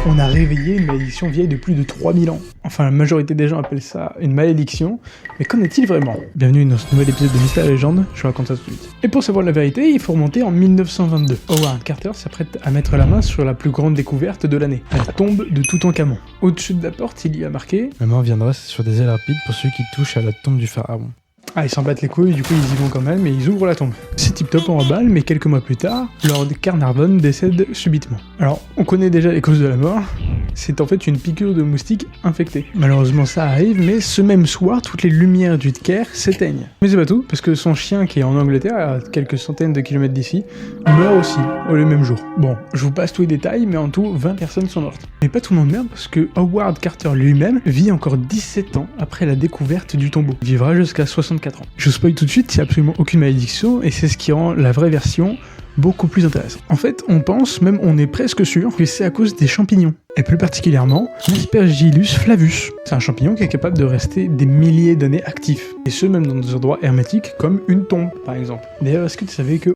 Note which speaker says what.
Speaker 1: On a réveillé une malédiction vieille de plus de 3000 ans. Enfin, la majorité des gens appellent ça une malédiction, mais qu'en est-il vraiment? Bienvenue dans ce nouvel épisode de Mystère et Légende, je vous raconte ça tout de suite. Et pour savoir la vérité, il faut remonter en 1922. Howard Carter s'apprête à mettre la main sur la plus grande découverte de l'année, la tombe de Toutankhamon. Au-dessus de la porte, il y a marqué «
Speaker 2: La main viendra sur des ailes rapides pour ceux qui touchent à la tombe du pharaon ».
Speaker 1: Ah, ils s'en battent les couilles, du coup ils y vont quand même, et ils ouvrent la tombe. C'est tip top en remballe, mais quelques mois plus tard, Lord Carnarvon décède subitement. Alors, on connaît déjà les causes de la mort, c'est en fait une piqûre de moustique infectée. Malheureusement ça arrive, mais ce même soir, toutes les lumières du Caire s'éteignent. Mais c'est pas tout, parce que son chien qui est en Angleterre, à quelques centaines de kilomètres d'ici, meurt aussi, le même jour. Bon, je vous passe tous les détails, mais en tout, 20 personnes sont mortes. Mais pas tout le monde meurt, parce que Howard Carter lui-même vit encore 17 ans après la découverte du tombeau. Il vivra jusqu'à 64 ans. Je vous spoil tout de suite, il n'y a absolument aucune malédiction, et c'est ce qui rend la vraie version beaucoup plus intéressante. En fait, on pense, même on est presque sûr, que c'est à cause des champignons. Et plus particulièrement, l'Aspergillus flavus. C'est un champignon qui est capable de rester des milliers d'années actif. Et ce, même dans des endroits hermétiques, comme une tombe, par exemple. D'ailleurs, est-ce que tu savais que